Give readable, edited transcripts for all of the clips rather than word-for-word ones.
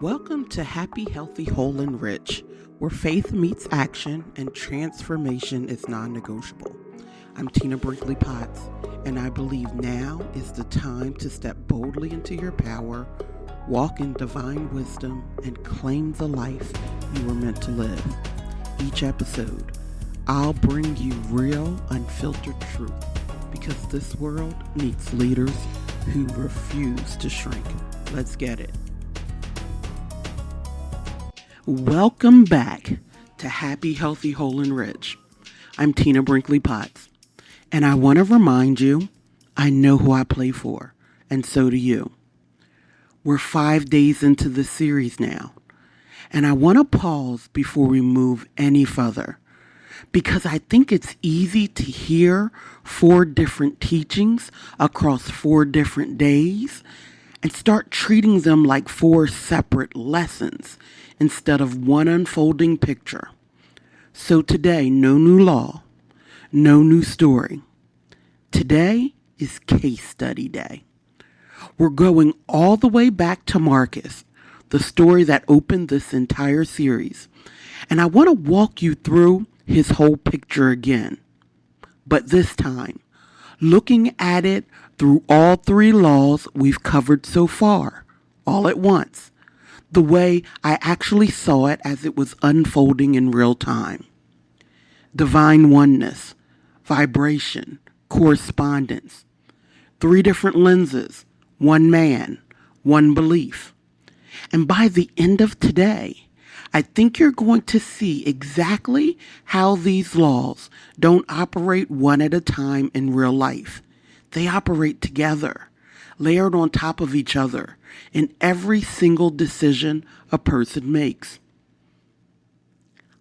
Welcome to Happy, Healthy, Whole, and Rich, where faith meets action and transformation is non-negotiable. I'm Tina Brinkley Potts, and I believe now is the time to step boldly into your power, walk in divine wisdom, and claim the life you were meant to live. Each episode, I'll bring you real, unfiltered truth, because this world needs leaders who refuse to shrink. Let's get it. Welcome back to Happy, Healthy, Whole, and Rich. I'm Tina Brinkley Potts, and I want to remind you, I know who I play for, and so do you. We're 5 days into this series now, and I want to pause before we move any further, because I think it's easy to hear 4 different teachings across 4 different days and start treating them like 4 separate lessons instead of one unfolding picture. So today, no new law, no new story. Today is case study day. We're going all the way back to Marcus, the story that opened this entire series. And I want to walk you through his whole picture again. But this time, looking at it through all 3 laws we've covered so far, all at once, the way I actually saw it as it was unfolding in real time. Divine Oneness, vibration, correspondence, 3 different lenses, 1 man, 1 belief. And by the end of today, I think you're going to see exactly how these laws don't operate one at a time in real life. They operate together, layered on top of each other in every single decision a person makes.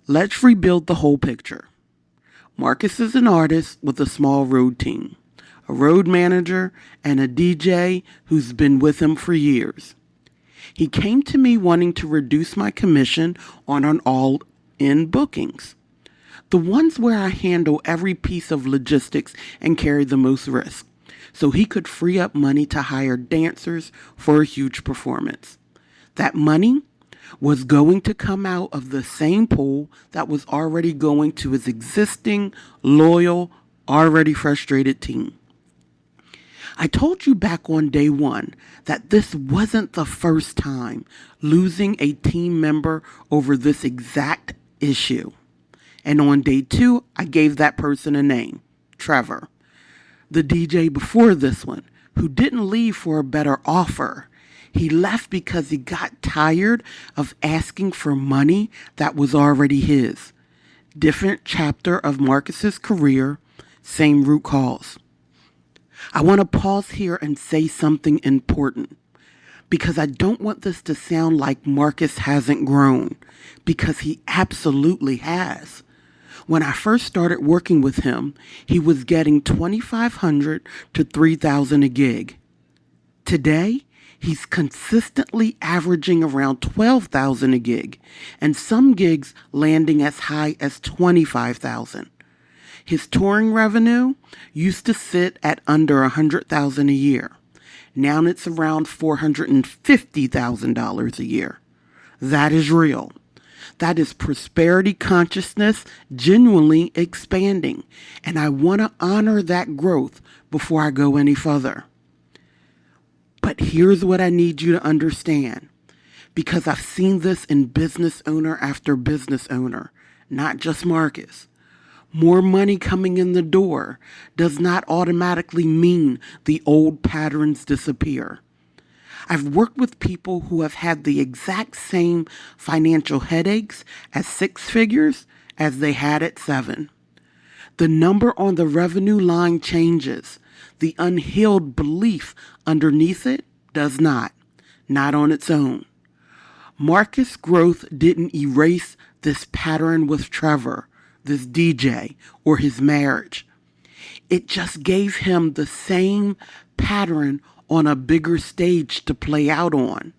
Let's rebuild the whole picture. Marcus is an artist with a small road team, a road manager, and a DJ who's been with him for years. He came to me wanting to reduce my commission on an all-in bookings, the ones where I handle every piece of logistics and carry the most risk, so he could free up money to hire dancers for a huge performance. That money was going to come out of the same pool that was already going to his existing, loyal, already frustrated team. I told you back on day 1 that this wasn't the first time losing a team member over this exact issue. And on day 2, I gave that person a name, Trevor. The DJ before this one, who didn't leave for a better offer. He left because he got tired of asking for money that was already his. Different chapter of Marcus's career, same root cause. I want to pause here and say something important, because I don't want this to sound like Marcus hasn't grown, because he absolutely has. When I first started working with him, he was getting $2,500 to $3,000 a gig. Today, he's consistently averaging around $12,000 a gig, and some gigs landing as high as $25,000. His touring revenue used to sit at under $100,000 a year. Now it's around $450,000 a year. That is real. That is prosperity consciousness genuinely expanding, and I want to honor that growth before I go any further. But here's what I need you to understand, because I've seen this in business owner after business owner, not just Marcus. More money coming in the door does not automatically mean the old patterns disappear. I've worked with people who have had the exact same financial headaches at 6 figures as they had at 7. The number on the revenue line changes. The unhealed belief underneath it does not on its own. Marcus' growth didn't erase this pattern with Trevor, this DJ, or his marriage. It just gave him the same pattern on a bigger stage to play out on.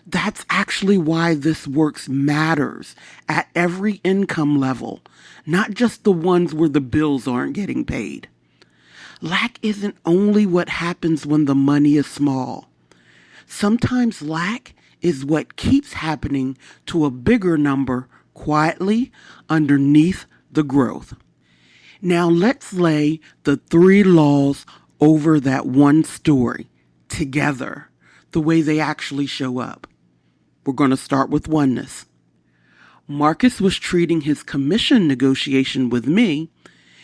That's actually why this works matters at every income level, not just the ones where the bills aren't getting paid. Lack isn't only what happens when the money is small. Sometimes lack is what keeps happening to a bigger number quietly underneath the growth. Now let's lay the 3 laws over that one story together, the way they actually show up. We're going to start with oneness. Marcus was treating his commission negotiation with me,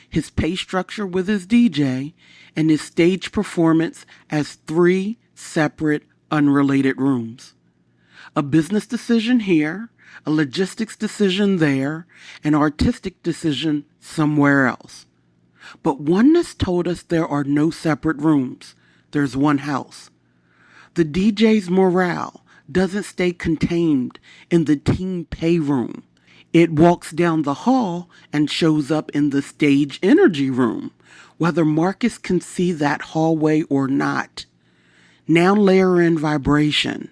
his pay structure with his DJ, and his stage performance as 3 separate, unrelated rooms. A business decision here, a logistics decision there, an artistic decision somewhere else. But oneness told us there are no separate rooms. There's one house. The DJ's morale doesn't stay contained in the team pay room. It walks down the hall and shows up in the stage energy room, whether Marcus can see that hallway or not. Now layer in vibration.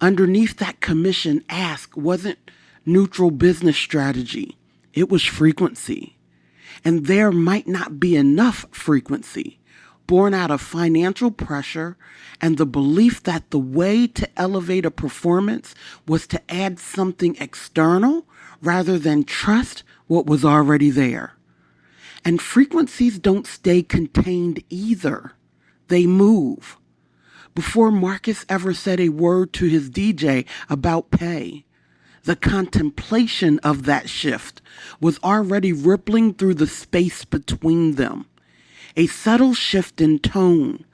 Underneath that commission ask wasn't neutral business strategy. It was frequency. And there might not be enough frequency, born out of financial pressure and the belief that the way to elevate a performance was to add something external rather than trust what was already there. And frequencies don't stay contained either. They move. Before Marcus ever said a word to his DJ about pay, the contemplation of that shift was already rippling through the space between them. A subtle shift in tone,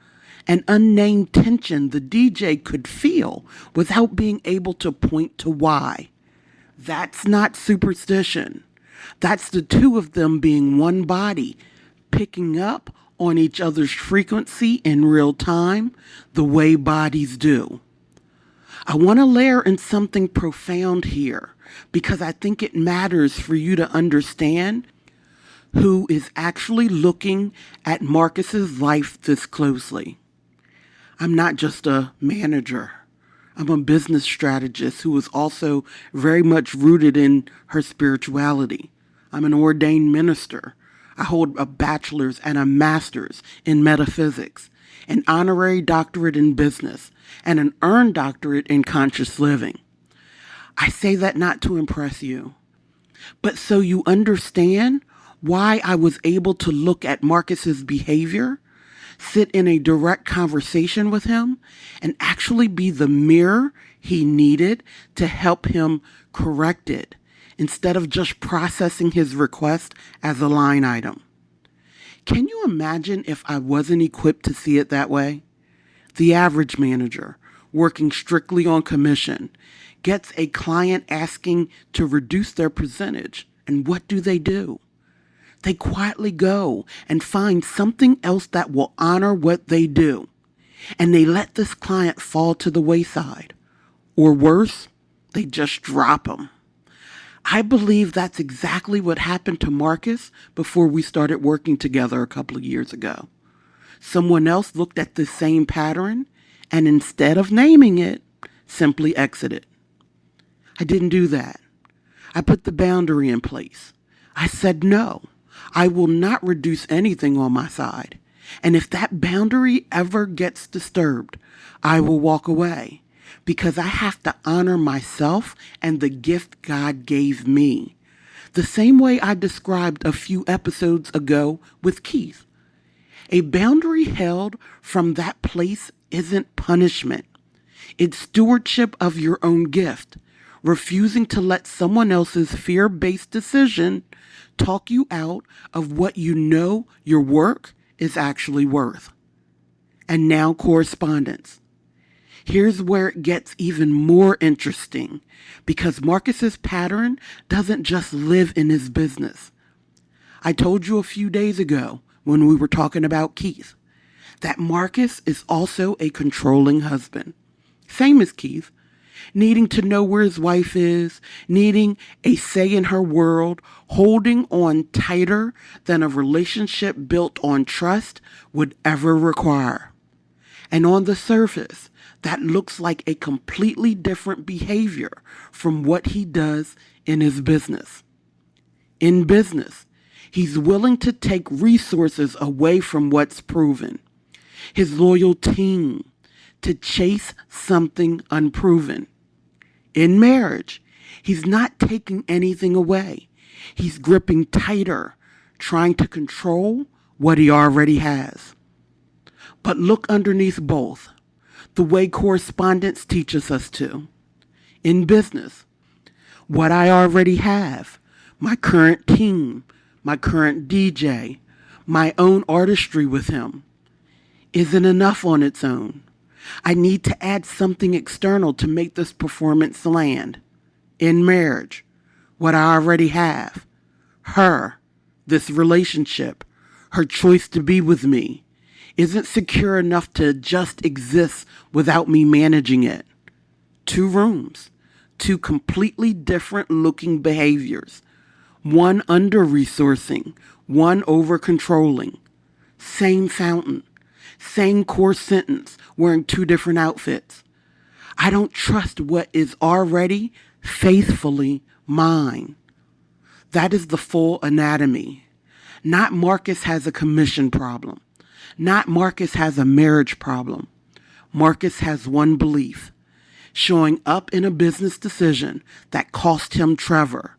an unnamed tension the DJ could feel without being able to point to why. That's not superstition. That's the 2 of them being one body, picking up on each other's frequency in real time, the way bodies do. I want to layer in something profound here because I think it matters for you to understand who is actually looking at Marcus's life this closely. I'm not just a manager. I'm a business strategist who is also very much rooted in her spirituality. I'm an ordained minister. I hold a bachelor's and a master's in metaphysics, an honorary doctorate in business, and an earned doctorate in conscious living. I say that not to impress you, but so you understand why I was able to look at Marcus's behavior, sit in a direct conversation with him, and actually be the mirror he needed to help him correct it, instead of just processing his request as a line item. Can you imagine if I wasn't equipped to see it that way? The average manager, working strictly on commission, gets a client asking to reduce their percentage, and what do? They quietly go and find something else that will honor what they do, and they let this client fall to the wayside. Or worse, they just drop them. I believe that's exactly what happened to Marcus before we started working together a couple of years ago. Someone else looked at the same pattern and instead of naming it, simply exited. I didn't do that. I put the boundary in place. I said no. I will not reduce anything on my side. And if that boundary ever gets disturbed, I will walk away because I have to honor myself and the gift God gave me. The same way I described a few episodes ago with Keith. A boundary held from that place isn't punishment. It's stewardship of your own gift, refusing to let someone else's fear-based decision talk you out of what you know your work is actually worth. And now correspondence. Here's where it gets even more interesting because Marcus's pattern doesn't just live in his business. I told you a few days ago when we were talking about Keith that Marcus is also a controlling husband. Same as Keith, needing to know where his wife is, needing a say in her world, holding on tighter than a relationship built on trust would ever require. And on the surface, that looks like a completely different behavior from what he does in his business. In business, he's willing to take resources away from what's proven. His loyal team, to chase something unproven. In marriage, he's not taking anything away. He's gripping tighter, trying to control what he already has. But look underneath both, the way correspondence teaches us to. In business, what I already have, my current team, my current DJ, my own artistry with him, isn't enough on its own. I need to add something external to make this performance land. In marriage, what I already have, her, this relationship, her choice to be with me, isn't secure enough to just exist without me managing it. 2 rooms, 2 completely different looking behaviors, one under-resourcing, one over-controlling. Same fountain, same core sentence, wearing 2 different outfits. I don't trust what is already faithfully mine. That is the full anatomy. Not Marcus has a commission problem. Not Marcus has a marriage problem. Marcus has one belief, showing up in a business decision that cost him Trevor,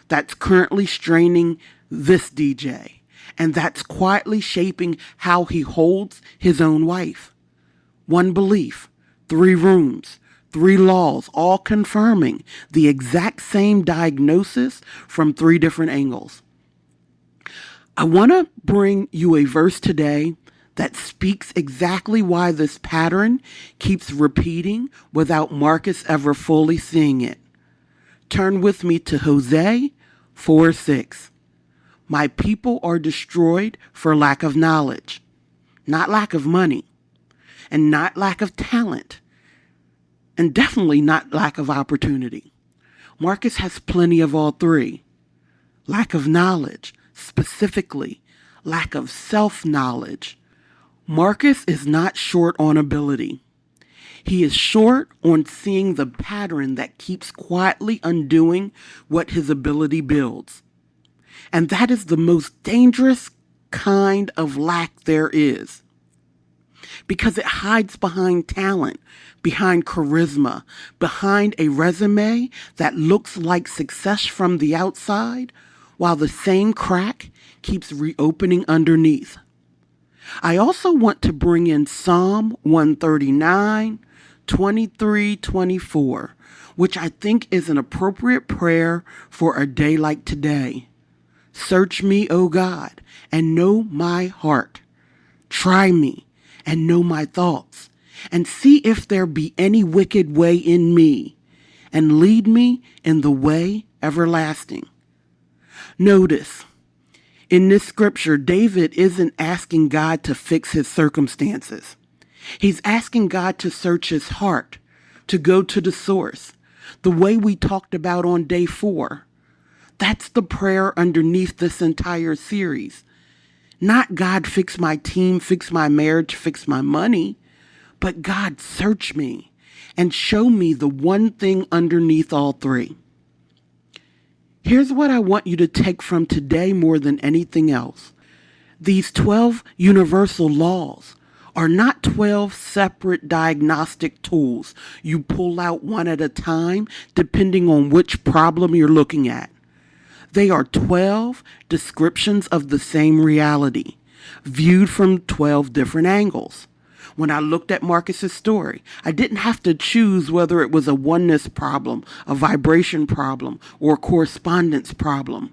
that's currently straining this DJ, and that's quietly shaping how he holds his own wife. One belief, 3 rooms, 3 laws, all confirming the exact same diagnosis from 3 different angles. I want to bring you a verse today that speaks exactly why this pattern keeps repeating without Marcus ever fully seeing it. Turn with me to Hosea 4:6. My people are destroyed for lack of knowledge, not lack of money, and not lack of talent, and definitely not lack of opportunity. Marcus has plenty of all 3. Lack of knowledge, specifically lack of self-knowledge. Marcus is not short on ability. He is short on seeing the pattern that keeps quietly undoing what his ability builds. And that is the most dangerous kind of lack there is, because it hides behind talent, behind charisma, behind a resume that looks like success from the outside, while the same crack keeps reopening underneath. I also want to bring in Psalm 139, 23, 24, which I think is an appropriate prayer for a day like today. Search me, O God, and know my heart. Try me and know my thoughts, and see if there be any wicked way in me, and lead me in the way everlasting. Notice, in this scripture, David isn't asking God to fix his circumstances. He's asking God to search his heart, to go to the source, the way we talked about on day 4. That's the prayer underneath this entire series. Not God, fix my team, fix my marriage, fix my money, but God, search me and show me the one thing underneath all 3. Here's what I want you to take from today more than anything else. These 12 universal laws are not 12 separate diagnostic tools you pull out one at a time depending on which problem you're looking at. They are 12 descriptions of the same reality, viewed from 12 different angles. When I looked at Marcus's story, I didn't have to choose whether it was a oneness problem, a vibration problem, or a correspondence problem.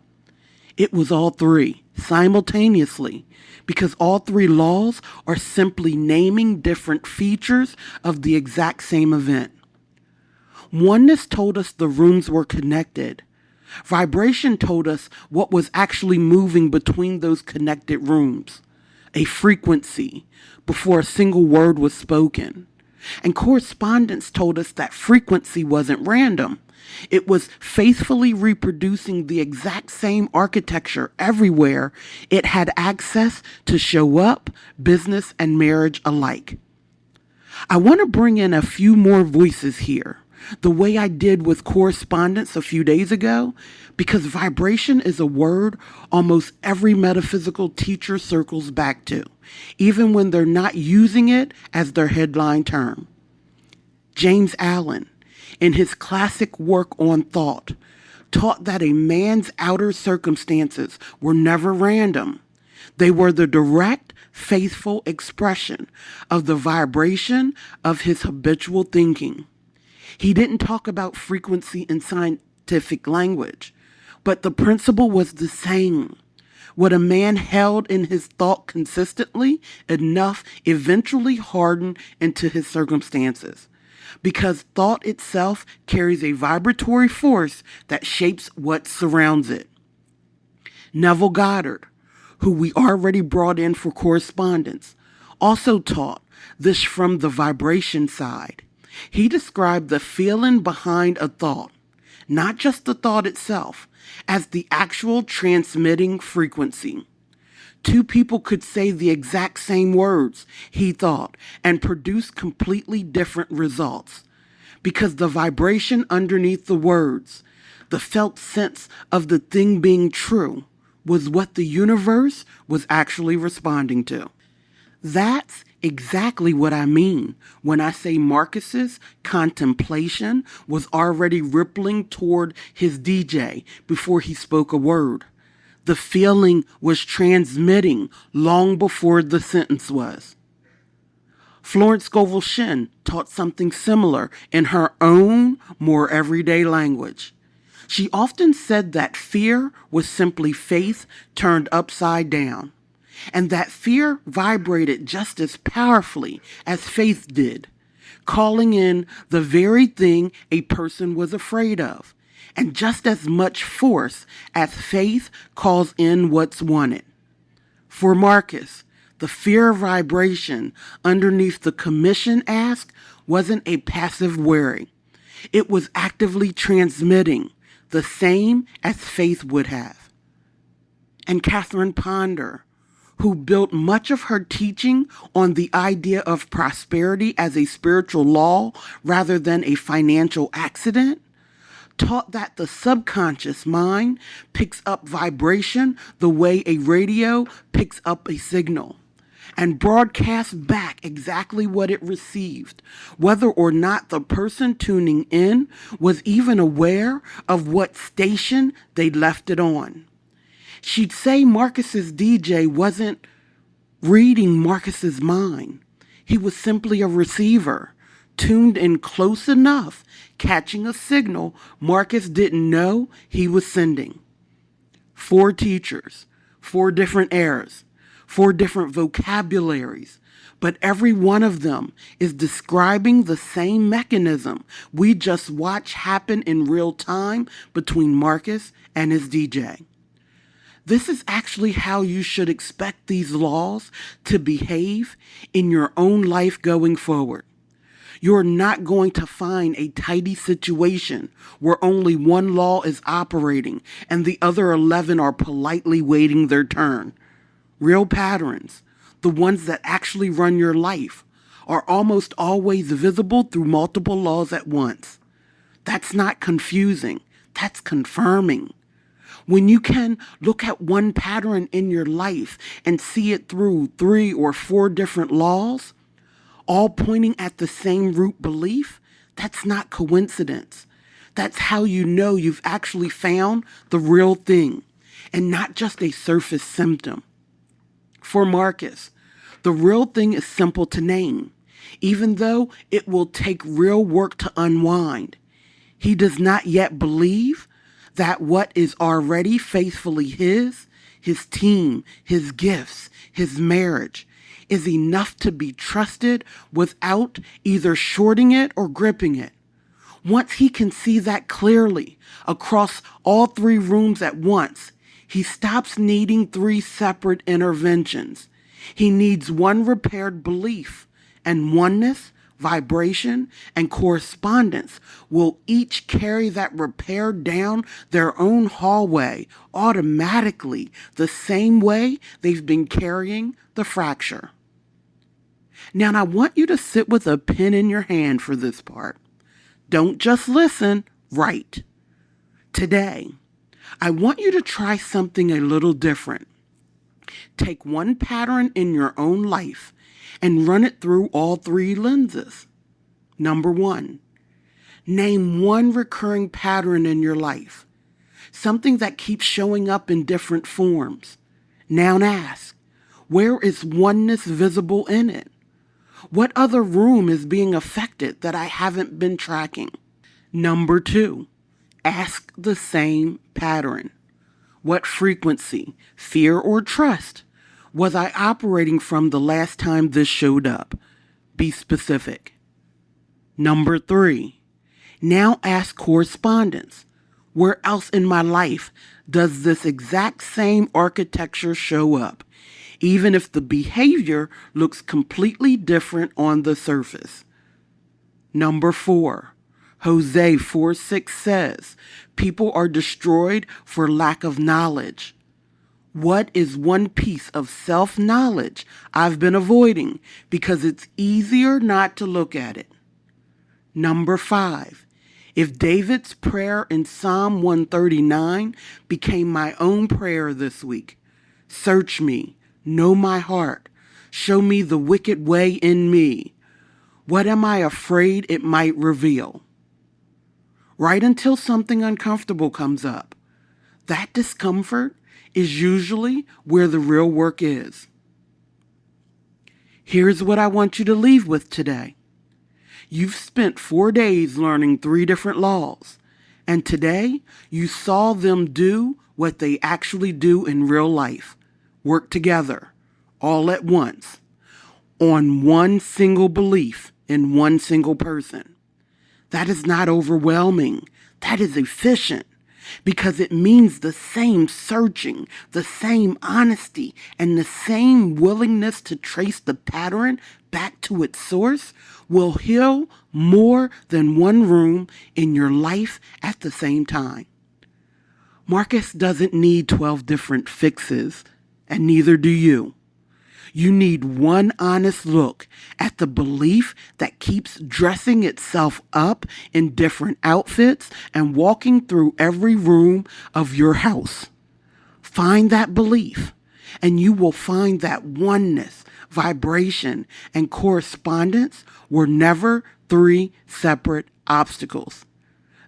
It was all 3 simultaneously, because all 3 laws are simply naming different features of the exact same event. Oneness told us the rooms were connected. Vibration told us what was actually moving between those connected rooms, a frequency, before a single word was spoken. And correspondence told us that frequency wasn't random. It was faithfully reproducing the exact same architecture everywhere it had access to show up, business and marriage alike. I want to bring in a few more voices here, the way I did with correspondence a few days ago, because vibration is a word almost every metaphysical teacher circles back to, even when they're not using it as their headline term. James Allen, in his classic work on thought, taught that a man's outer circumstances were never random. They were the direct, faithful expression of the vibration of his habitual thinking. He didn't talk about frequency in scientific language, but the principle was the same. What a man held in his thought consistently enough eventually hardened into his circumstances, because thought itself carries a vibratory force that shapes what surrounds it. Neville Goddard, who we already brought in for correspondence, also taught this from the vibration side. He described the feeling behind a thought, not just the thought itself, as the actual transmitting frequency. Two people could say the exact same words, he thought, and produce completely different results. Because the vibration underneath the words, the felt sense of the thing being true, was what the universe was actually responding to. That's exactly what I mean when I say Marcus's contemplation was already rippling toward his DJ before he spoke a word. The feeling was transmitting long before the sentence was. Florence Scovel Shinn taught something similar in her own, more everyday language. She often said that fear was simply faith turned upside down, and that fear vibrated just as powerfully as faith did, calling in the very thing a person was afraid of, and just as much force as faith calls in what's wanted. For Marcus, the fear vibration underneath the commission ask wasn't a passive worry. It was actively transmitting, the same as faith would have. And Catherine Ponder, who built much of her teaching on the idea of prosperity as a spiritual law rather than a financial accident, taught that the subconscious mind picks up vibration the way a radio picks up a signal, and broadcasts back exactly what it received, whether or not the person tuning in was even aware of what station they left it on. She'd say Marcus's DJ wasn't reading Marcus's mind. He was simply a receiver, tuned in close enough, catching a signal Marcus didn't know he was sending. 4 teachers, 4 different eras, 4 different vocabularies, but every one of them is describing the same mechanism we just watch happen in real time between Marcus and his DJ. This is actually how you should expect these laws to behave in your own life going forward. You're not going to find a tidy situation where only one law is operating and the other 11 are politely waiting their turn. Real patterns, the ones that actually run your life, are almost always visible through multiple laws at once. That's not confusing. That's confirming. When you can look at one pattern in your life and see it through 3 or 4 different laws, all pointing at the same root belief, that's not coincidence. That's how you know you've actually found the real thing and not just a surface symptom. For Marcus, the real thing is simple to name, even though it will take real work to unwind. He does not yet believe that what is already faithfully his team, his gifts, his marriage, is enough to be trusted without either shorting it or gripping it. Once he can see that clearly across all 3 rooms at once, he stops needing 3 separate interventions. He needs one repaired belief, and oneness, vibration, and correspondence will each carry that repair down their own hallway automatically, the same way they've been carrying the fracture. Now, I want you to sit with a pen in your hand for this part. Don't just listen, write. Today, I want you to try something a little different. Take one pattern in your own life and run it through all 3 lenses. Number 1, name one recurring pattern in your life, something that keeps showing up in different forms. Now ask, where is oneness visible in it? What other room is being affected that I haven't been tracking? Number 2, ask the same pattern. What frequency, fear, or trust was I operating from the last time this showed up? Be specific. Number 3, now ask correspondence. Where else in my life does this exact same architecture show up, even if the behavior looks completely different on the surface? Number 4, Hosea 4:6 says, people are destroyed for lack of knowledge. What is one piece of self-knowledge I've been avoiding because it's easier not to look at it? Number 5, if David's prayer in Psalm 139 became my own prayer this week, search me, know my heart, show me the wicked way in me. What am I afraid it might reveal? Right until something uncomfortable comes up. That discomfort is usually where the real work is. Here's what I want you to leave with today. You've spent 4 days learning 3 different laws, and today you saw them do what they actually do in real life. Work together, all at once, on one single belief in one single person. That is not overwhelming. That is efficient, because it means the same searching, the same honesty, and the same willingness to trace the pattern back to its source will heal more than one room in your life at the same time. Marcus doesn't need 12 different fixes, and neither do you. You need one honest look at the belief that keeps dressing itself up in different outfits and walking through every room of your house. Find that belief, and you will find that oneness, vibration, and correspondence were never 3 separate obstacles.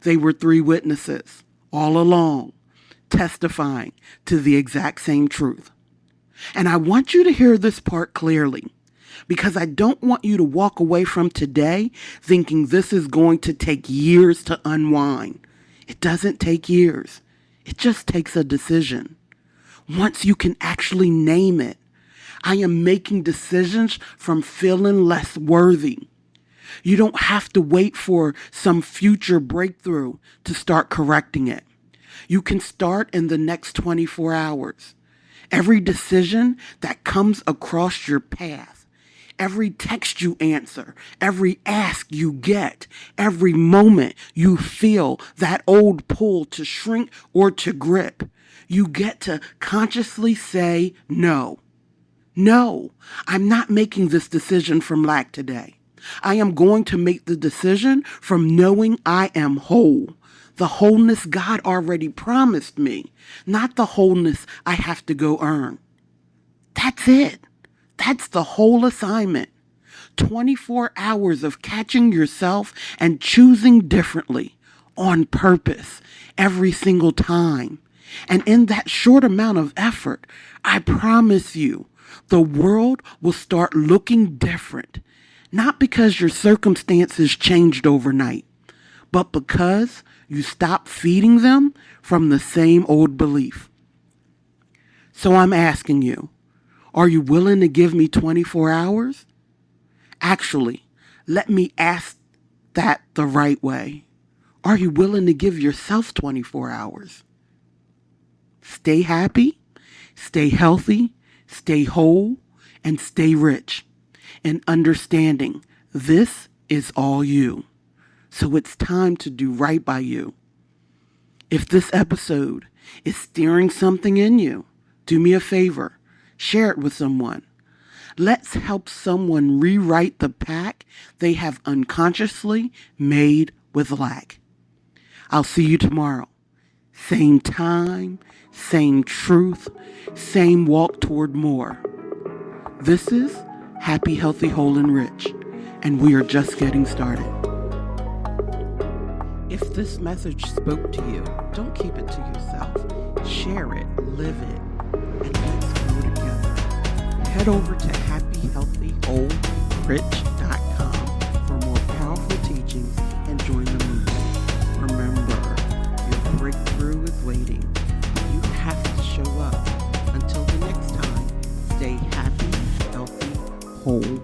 They were 3 witnesses, all along, testifying to the exact same truth. And I want you to hear this part clearly, because I don't want you to walk away from today thinking this is going to take years to unwind. It doesn't take years. It just takes a decision. Once you can actually name it, I am making decisions from feeling less worthy. You don't have to wait for some future breakthrough to start correcting it. You can start in the next 24 hours. Every decision that comes across your path, every text you answer, every ask you get, every moment you feel that old pull to shrink or to grip, you get to consciously say no. No, I'm not making this decision from lack today. I am going to make the decision from knowing I am whole. The wholeness God already promised me, not the wholeness I have to go earn. That's it. That's the whole assignment. 24 hours of catching yourself and choosing differently on purpose every single time. And in that short amount of effort, I promise you, the world will start looking different. Not because your circumstances changed overnight, but because you stop feeding them from the same old belief. So I'm asking you, are you willing to give me 24 hours? Actually, let me ask that the right way. Are you willing to give yourself 24 hours? Stay happy, stay healthy, stay whole, and stay rich. And understanding this is all you. So it's time to do right by you. If this episode is stirring something in you, do me a favor, share it with someone. Let's help someone rewrite the pact they have unconsciously made with lack. I'll see you tomorrow. Same time, same truth, same walk toward more. This is Happy, Healthy, Whole, and Rich. and we are just getting started. If this message spoke to you, don't keep it to yourself. Share it, live it, and let's grow together. Head over to happyhealthywholerich.com for more powerful teachings and join the movement. Remember, your breakthrough is waiting. You have to show up. Until the next time, stay happy, healthy, whole,